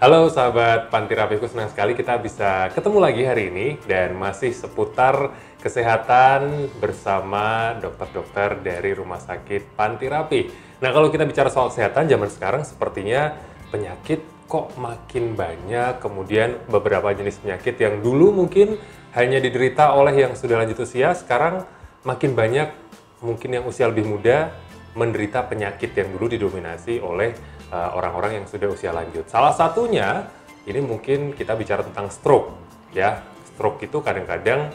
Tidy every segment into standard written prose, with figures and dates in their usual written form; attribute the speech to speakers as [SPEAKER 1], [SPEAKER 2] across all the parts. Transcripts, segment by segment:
[SPEAKER 1] Halo sahabat Pantirapiku, senang sekali kita bisa ketemu lagi hari ini dan masih seputar kesehatan bersama dokter-dokter dari Rumah Sakit Pantirapi. Nah, kalau kita bicara soal kesehatan zaman sekarang sepertinya penyakit kok makin banyak, kemudian beberapa jenis penyakit yang dulu mungkin hanya diderita oleh yang sudah lanjut usia, sekarang makin banyak mungkin yang usia lebih muda menderita penyakit yang dulu didominasi oleh orang-orang yang sudah usia lanjut. Salah satunya, ini mungkin kita bicara tentang stroke, ya. Stroke itu kadang-kadang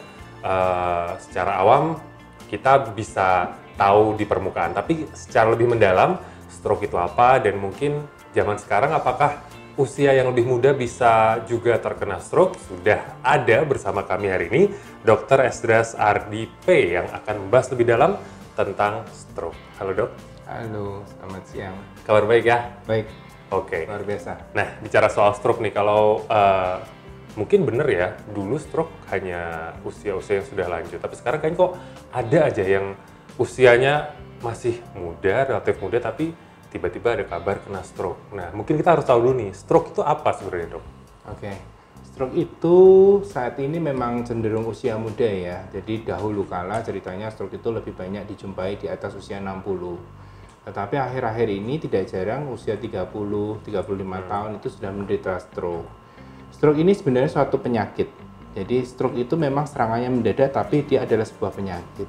[SPEAKER 1] secara awam kita bisa tahu di permukaan, tapi secara lebih mendalam, stroke itu apa dan mungkin zaman sekarang apakah usia yang lebih muda bisa juga terkena stroke? Sudah ada bersama kami hari ini, Dr. Esdras Ardi P yang akan membahas lebih dalam tentang stroke. Halo dok.
[SPEAKER 2] Halo, selamat siang.
[SPEAKER 1] Kabar baik ya?
[SPEAKER 2] Baik.
[SPEAKER 1] Oke.
[SPEAKER 2] Luar biasa.
[SPEAKER 1] Nah, bicara soal stroke nih, kalau mungkin bener ya, dulu stroke hanya usia-usia yang sudah lanjut, tapi sekarang kayaknya kok ada aja yang usianya masih muda, relatif muda, tapi tiba-tiba ada kabar kena stroke. Nah, mungkin kita harus tahu dulu nih, stroke itu apa sebenarnya dok?
[SPEAKER 2] Oke. Stroke itu saat ini memang cenderung usia muda ya. Jadi dahulu kala ceritanya stroke itu lebih banyak dijumpai di atas usia 60. Tetapi akhir-akhir ini tidak jarang usia 30, 35 tahun itu sudah menderita stroke. Stroke ini sebenarnya suatu penyakit. Jadi stroke itu memang serangannya mendadak tapi dia adalah sebuah penyakit.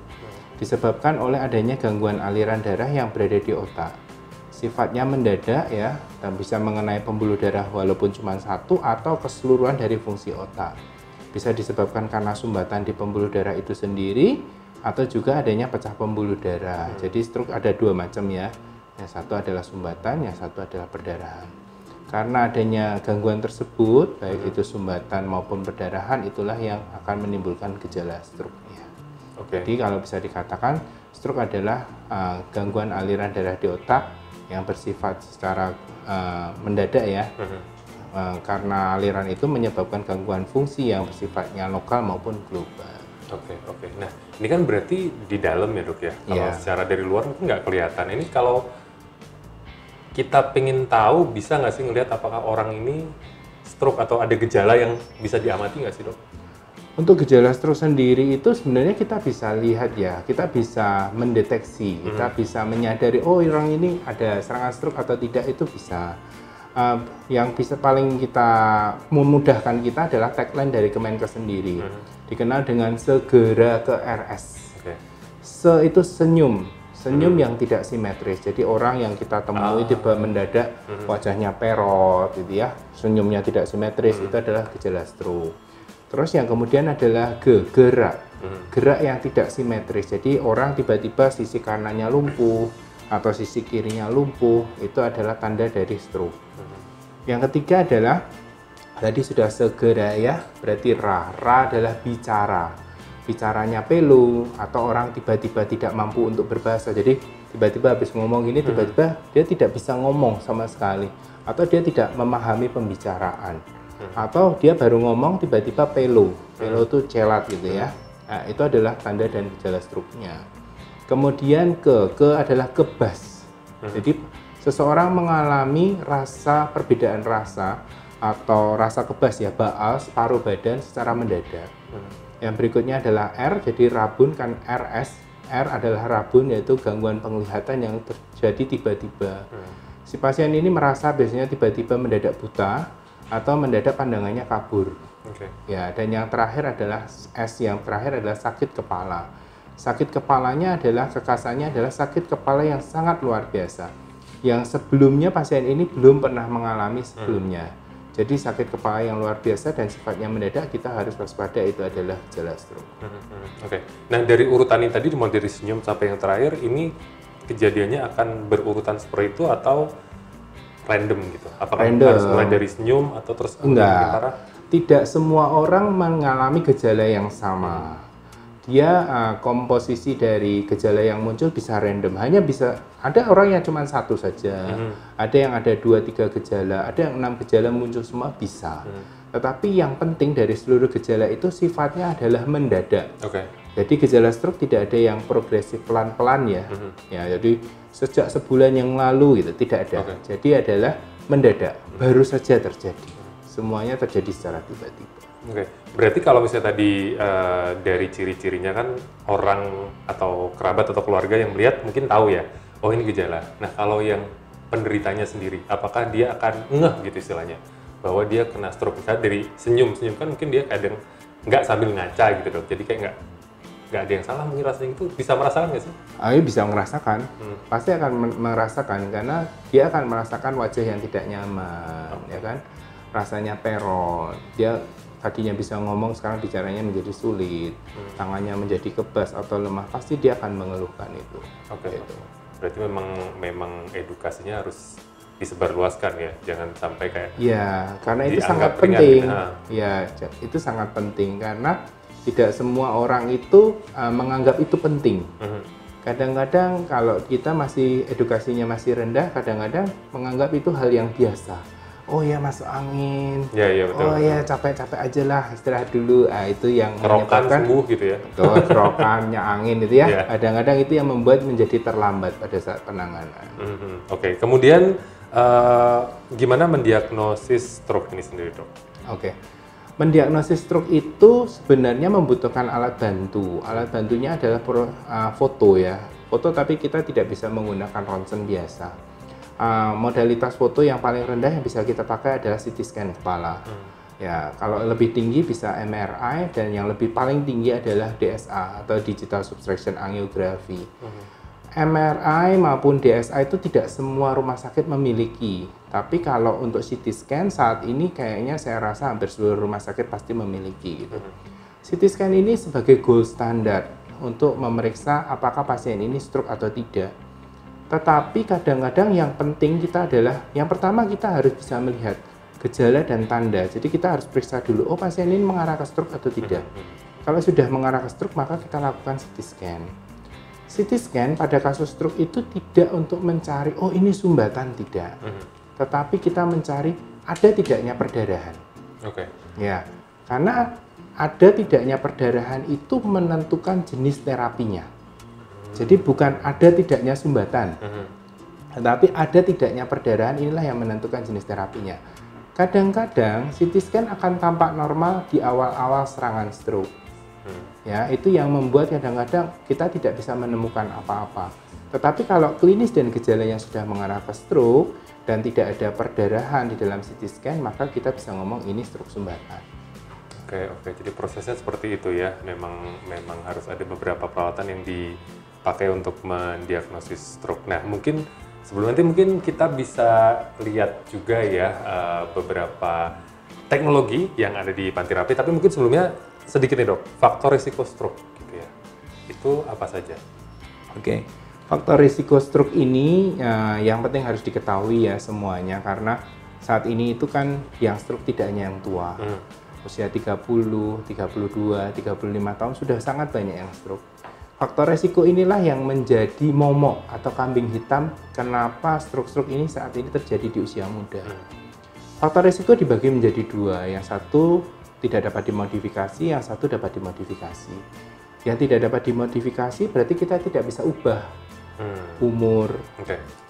[SPEAKER 2] Disebabkan oleh adanya gangguan aliran darah yang berada di otak. Sifatnya mendadak ya, dan bisa mengenai pembuluh darah walaupun cuma satu atau keseluruhan dari fungsi otak. Bisa disebabkan karena sumbatan di pembuluh darah itu sendiri, atau juga adanya pecah pembuluh darah. Jadi stroke ada dua macam ya. Yang satu adalah sumbatan, yang satu adalah perdarahan. Karena adanya gangguan tersebut, baik itu sumbatan maupun perdarahan, itulah yang akan menimbulkan gejala stroke ya. Jadi kalau bisa dikatakan stroke adalah gangguan aliran darah di otak yang bersifat secara mendadak ya. Karena aliran itu menyebabkan gangguan fungsi yang bersifatnya lokal maupun global.
[SPEAKER 1] Oke. Nah, ini kan berarti di dalam ya dok ya? Kalau secara dari luar mungkin nggak kelihatan. Ini kalau kita pengen tahu, bisa nggak sih ngelihat apakah orang ini stroke atau ada gejala yang bisa diamati nggak sih dok?
[SPEAKER 2] Untuk gejala stroke sendiri itu sebenarnya kita bisa lihat ya, kita bisa mendeteksi, kita bisa menyadari, oh orang ini ada serangan stroke atau tidak, itu bisa. Yang bisa paling kita memudahkan kita adalah tagline dari Kemenkes sendiri, dikenal dengan segera ke RS. Se itu senyum yang tidak simetris. Jadi orang yang kita temui tiba mendadak wajahnya perot, gitu ya, senyumnya tidak simetris, itu adalah gejala stroke. Terus yang kemudian adalah gerak yang tidak simetris. Jadi orang tiba-tiba sisi kanannya lumpuh atau sisi kirinya lumpuh, itu adalah tanda dari stroke. Yang ketiga adalah tadi sudah segera ya, berarti ra adalah bicara. Bicaranya pelu atau orang tiba-tiba tidak mampu untuk berbahasa. Jadi tiba-tiba habis ngomong ini tiba-tiba dia tidak bisa ngomong sama sekali atau dia tidak memahami pembicaraan. Atau dia baru ngomong tiba-tiba pelu itu celat gitu ya. Nah, itu adalah tanda dan gejala stroke-nya. Kemudian ke adalah kebas. Jadi seseorang mengalami rasa perbedaan rasa atau rasa kebas ya, baal separuh badan secara mendadak. Yang berikutnya adalah R, jadi rabun kan RS. R adalah rabun, yaitu gangguan penglihatan yang terjadi tiba-tiba. Si pasien ini merasa biasanya tiba-tiba mendadak buta atau mendadak pandangannya kabur. Ya, dan yang terakhir adalah S, yang terakhir adalah sakit kepala. Sakit kepalanya adalah kekasannya adalah sakit kepala yang sangat luar biasa, yang sebelumnya pasien ini belum pernah mengalami sebelumnya. Jadi sakit kepala yang luar biasa dan sifatnya mendadak, kita harus waspada, itu adalah gejala stroke.
[SPEAKER 1] Nah dari urutan ini tadi, mulai dari senyum sampai yang terakhir, ini kejadiannya akan berurutan seperti itu atau random gitu? Apakah harus mulai dari senyum atau terus?
[SPEAKER 2] Enggak, tidak semua orang mengalami gejala yang sama. Dia komposisi dari gejala yang muncul bisa random, hanya bisa ada orang yang cuma satu saja, ada yang ada 2-3 gejala, ada yang 6 gejala muncul semua bisa. Tetapi yang penting dari seluruh gejala itu sifatnya adalah mendadak. Jadi gejala stroke tidak ada yang progresif pelan-pelan ya. Ya, jadi sejak sebulan yang lalu gitu tidak ada. Jadi adalah mendadak, baru saja terjadi. Semuanya terjadi secara tiba-tiba.
[SPEAKER 1] Oke, berarti kalau misalnya tadi dari ciri-cirinya kan orang atau kerabat atau keluarga yang melihat mungkin tahu ya, oh ini gejala. Nah kalau yang penderitanya sendiri, apakah dia akan ngeh gitu istilahnya, bahwa dia kena stroke? Misalnya dari senyum-senyum kan mungkin dia kadang nggak sambil ngaca gitu dok, jadi kayak nggak ada yang salah mungkin rasanya itu, bisa merasakan nggak sih?
[SPEAKER 2] Ayo bisa merasakan, pasti akan merasakan karena dia akan merasakan wajah yang tidak nyaman, ya kan? Rasanya teror, dia tadinya bisa ngomong sekarang bicaranya menjadi sulit, tangannya menjadi kebas atau lemah, pasti dia akan mengeluhkan itu.
[SPEAKER 1] Oke. Gitu. Berarti memang edukasinya harus disebarluaskan ya, jangan sampai kayak
[SPEAKER 2] ya, karena itu sangat
[SPEAKER 1] ringan,
[SPEAKER 2] penting.
[SPEAKER 1] gitu.
[SPEAKER 2] Ya, itu sangat penting karena tidak semua orang itu menganggap itu penting. Kadang-kadang kalau kita masih edukasinya masih rendah, kadang-kadang menganggap itu hal yang biasa. Oh ya masuk angin.
[SPEAKER 1] Ya, betul.
[SPEAKER 2] Oh ya capek-capek aja lah, istirahat dulu. Itu yang
[SPEAKER 1] kerokan sembuh gitu ya.
[SPEAKER 2] Betul, kerokannya angin itu ya. Kadang-kadang itu yang membuat menjadi terlambat pada saat penanganan.
[SPEAKER 1] Oke. Kemudian gimana mendiagnosis stroke ini sendiri dok?
[SPEAKER 2] Oke. Mendiagnosis stroke itu sebenarnya membutuhkan alat bantu. Alat bantunya adalah foto ya. Foto tapi kita tidak bisa menggunakan ronsen biasa. Modalitas foto yang paling rendah yang bisa kita pakai adalah CT scan kepala. Ya, kalau lebih tinggi bisa MRI dan yang lebih paling tinggi adalah DSA atau Digital Subtraction Angiography. MRI maupun DSA itu tidak semua rumah sakit memiliki. Tapi kalau untuk CT scan saat ini kayaknya saya rasa hampir seluruh rumah sakit pasti memiliki gitu. CT scan ini sebagai gold standar untuk memeriksa apakah pasien ini stroke atau tidak. Tetapi kadang-kadang yang penting kita adalah, yang pertama kita harus bisa melihat gejala dan tanda. Jadi kita harus periksa dulu, oh pasien ini mengarah ke stroke atau tidak. Kalau sudah mengarah ke stroke, maka kita lakukan CT scan. CT scan pada kasus stroke itu tidak untuk mencari, oh ini sumbatan, tidak. Tetapi kita mencari ada tidaknya perdarahan.
[SPEAKER 1] Oke.
[SPEAKER 2] Ya, karena ada tidaknya perdarahan itu menentukan jenis terapinya. Jadi bukan ada tidaknya sumbatan, tetapi ada tidaknya perdarahan inilah yang menentukan jenis terapinya. Kadang-kadang CT scan akan tampak normal di awal-awal serangan stroke. Ya, itu yang membuat kadang-kadang kita tidak bisa menemukan apa-apa. Tetapi kalau klinis dan gejala yang sudah mengarah ke stroke dan tidak ada perdarahan di dalam CT scan, maka kita bisa ngomong ini stroke sumbatan.
[SPEAKER 1] Oke. Jadi prosesnya seperti itu ya. Memang harus ada beberapa perawatan yang dipakai untuk mendiagnosis stroke. Nah, sebelum nanti mungkin kita bisa lihat juga ya beberapa teknologi yang ada di Pantirapi. Tapi mungkin sebelumnya sedikit nih dok, faktor risiko stroke gitu ya. Itu apa saja? Oke.
[SPEAKER 2] Faktor risiko stroke ini yang penting harus diketahui ya semuanya, karena saat ini itu kan yang stroke tidak hanya yang tua. Usia 30, 32, 35 tahun sudah sangat banyak yang stroke. Faktor resiko inilah yang menjadi momok atau kambing hitam kenapa stroke-stroke ini saat ini terjadi di usia muda. Faktor resiko dibagi menjadi dua, yang satu tidak dapat dimodifikasi, yang satu dapat dimodifikasi. Yang tidak dapat dimodifikasi berarti kita tidak bisa ubah umur,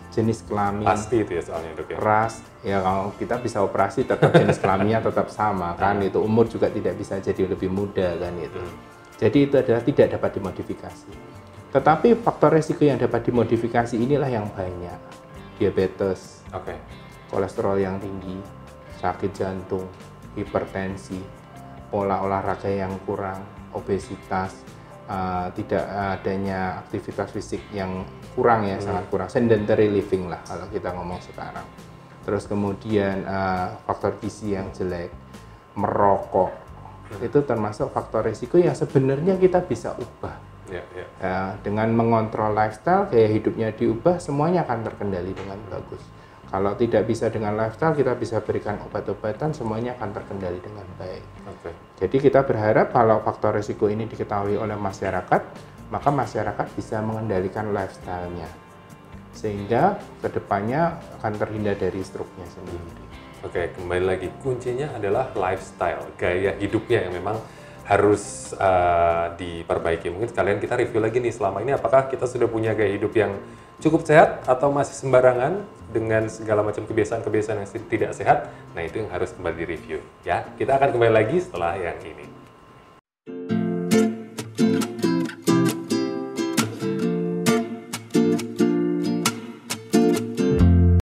[SPEAKER 2] jenis kelamin,
[SPEAKER 1] pasti itu ya soalnya dok ya.
[SPEAKER 2] Ras, ya kalau kita bisa operasi tetap jenis kelaminnya tetap sama kan, itu umur juga tidak bisa jadi lebih muda kan itu. Jadi itu adalah tidak dapat dimodifikasi. Tetapi faktor resiko yang dapat dimodifikasi inilah yang banyak. Diabetes, kolesterol yang tinggi, sakit jantung, hipertensi, pola olahraga yang kurang, obesitas, tidak adanya aktivitas fisik yang kurang ya, sangat kurang, sedentary living lah kalau kita ngomong sekarang. Terus kemudian faktor gizi yang jelek, merokok, itu termasuk faktor risiko yang sebenarnya kita bisa ubah. Dengan mengontrol lifestyle, gaya hidupnya diubah, semuanya akan terkendali dengan bagus. Kalau tidak bisa dengan lifestyle, kita bisa berikan obat-obatan, semuanya akan terkendali dengan baik. Jadi kita berharap kalau faktor risiko ini diketahui oleh masyarakat, maka masyarakat bisa mengendalikan lifestyle-nya. Sehingga kedepannya akan terhindar dari stroke-nya sendiri.
[SPEAKER 1] Kembali lagi, kuncinya adalah lifestyle, gaya hidupnya yang memang harus diperbaiki. Mungkin sekalian kita review lagi nih, selama ini apakah kita sudah punya gaya hidup yang cukup sehat atau masih sembarangan dengan segala macam kebiasaan-kebiasaan yang tidak sehat? Nah, itu yang harus kembali direview ya. Kita akan kembali lagi setelah yang ini.